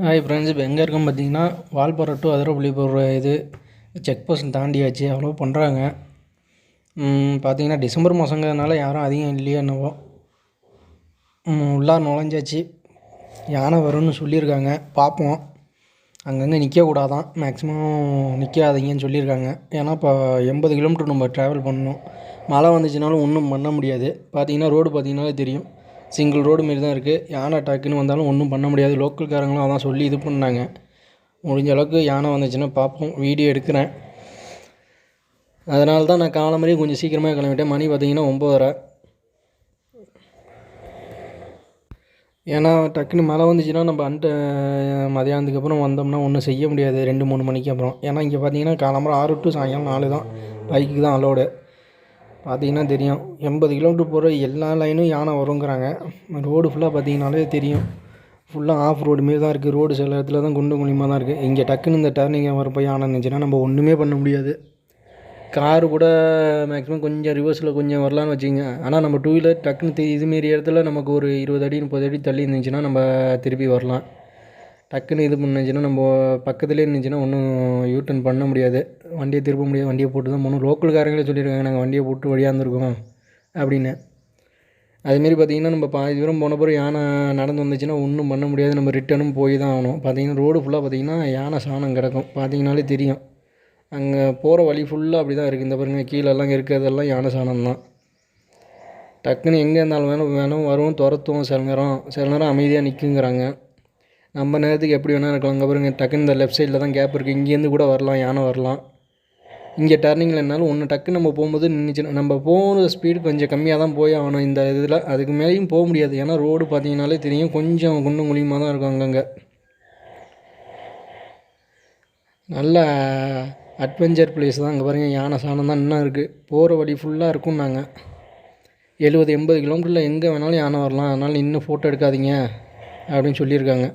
Hi friends, இப்போ எங்கே இருக்கோம் பார்த்தீங்கன்னா வால்பாறை டு அத்திராப்பள்ளி போகிற இது செக் போஸ்ட் தாண்டியாச்சு. அவ்வளோ பண்ணுறாங்க. பார்த்தீங்கன்னா டிசம்பர் மாதங்கிறதுனால யாரும் அதிகம் இல்லையா என்னவோ. உள்ளார நுழைஞ்சாச்சு. யானை வரும்னு சொல்லியிருக்காங்க, பார்ப்போம். அங்கங்கே நிற்கக்கூடாதான், மேக்ஸிமம் நிற்காதீங்கன்னு சொல்லியிருக்காங்க. ஏன்னா இப்போ 80 கிலோமீட்டர் நம்ம ட்ராவல் பண்ணணும். மழை வந்துச்சுனாலும் ஒன்றும் பண்ண முடியாது. பார்த்தீங்கன்னா ரோடு பார்த்தீங்கன்னாலே தெரியும், சிங்கிள் ரோடு மாரி தான் இருக்குது. யானை டக்குன்னு வந்தாலும் ஒன்றும் பண்ண முடியாது. லோக்கல்காரங்களும் அதான் சொல்லி இது பண்ணாங்க. முடிஞ்ச அளவுக்கு யானை வந்துச்சுன்னா பார்ப்போம், வீடியோ எடுக்கிறேன். அதனால தான் நான் காலை மாதிரியே கொஞ்சம் சீக்கிரமாக கிளம்பிட்டேன். மணி பார்த்திங்கன்னா 9:30. ஏன்னா டக்குன்னு மழை வந்துச்சுன்னா நம்ம மதியானத்துக்கு அப்புறம் வந்தோம்னா ஒன்றும் செய்ய முடியாது 2-3 மணிக்கு அப்புறம். ஏன்னா இங்கே பார்த்தீங்கன்னா காலம்பரம் 6 டு சாயங்காலம் 4 தான் பைக்கு தான் அலோடு. பார்த்திங்கன்னா தெரியும், 80 கிலோமீட்டர் போகிற எல்லா லைனும் யானை வருங்கிறாங்க. ரோடு ஃபுல்லாக பார்த்திங்கனாலே தெரியும், ஃபுல்லாக ஆஃப் ரோடு மாரி தான் இருக்குது. ரோடு சில இடத்துல தான் குண்டு குழியமாக தான் இருக்குது. இங்கே டக்குன்னு இந்த டர்னிங் வரப்போ யானை இருந்துச்சுன்னா நம்ம ஒன்றுமே பண்ண முடியாது. காரு கூட மேக்ஸிமம் கொஞ்சம் ரிவர்ஸில் கொஞ்சம் வரலான்னு வச்சுங்க. ஆனால் நம்ம 2 வீலர் டக்குன்னு இதுமாரி இடத்துல நமக்கு ஒரு 20 அடி 30 அடி தள்ளி இருந்துச்சுன்னா நம்ம திருப்பி வரலாம். டக்குன்னு இது பண்ணுச்சுன்னா நம்ம பக்கத்துலேயே இருந்துச்சுன்னா ஒன்றும் யூட்டன் பண்ண முடியாது, வண்டியை திருப்ப முடியாது. வண்டியை போட்டு தான் போகணும். லோக்கல்காரங்களே சொல்லியிருக்காங்க, நாங்கள் வண்டியை போட்டு வழியாந்துருக்கோம் அப்படின்னு. அதுமாரி பார்த்திங்கன்னா நம்ம பாதி தூரம் போன பிறகு யானை நடந்து வந்துச்சுன்னா ஒன்றும் பண்ண முடியாது. நம்ம ரிட்டனும் போய் தான் ஆகணும். பார்த்திங்கன்னா ரோடு ஃபுல்லாக பார்த்திங்கன்னா யானை சாணம் கிடக்கும். பார்த்திங்கனாலே தெரியும், அங்கே போகிற வழி ஃபுல்லாக அப்படி தான் இருக்குது. இந்த பாருங்கள், கீழெல்லாம் இருக்கிறதெல்லாம் யானை சாணம் தான். டக்குன்னு எங்கே இருந்தாலும் வேணும் வரும், துரத்தும். சில நேரம் அமைதியாக நிற்குங்கிறாங்க. நம்ம நேரத்துக்கு எப்படி வேணால் இருக்கலாம். அங்கே பாருங்கள், டக்குன்னு இந்த லெஃப்ட் சைடில் தான் கேப் இருக்குது, இங்கேருந்து கூட வரலாம், யானை வரலாம். இங்கே டர்னிங்கில் என்னாலும் ஒன்று டக்குன்னு நம்ம போகும்போது நின்றுச்சுன்னா நம்ம போகிற ஸ்பீடு கொஞ்சம் கம்மியாக தான் போய் ஆகணும் இந்த இதில். அதுக்கு மேலேயும் போக முடியாது. ஏன்னா ரோடு பார்த்தீங்கனாலே தெரியும், கொஞ்சம் குண்டும் குழியுமாக தான் இருக்கும். அங்கங்கே நல்ல அட்வென்ச்சர் பிளேஸ் தான். அங்கே பாருங்கள், யானை சாணம் தான் இன்னும் இருக்குது. போகிற வழி ஃபுல்லாக இருக்கும். நாங்கள் 70-80 கிலோமீட்டரில் எங்கே வேணாலும் யானை வரலாம். அதனால் இன்னும் ஃபோட்டோ எடுக்காதீங்க அப்படின்னு சொல்லியிருக்காங்க.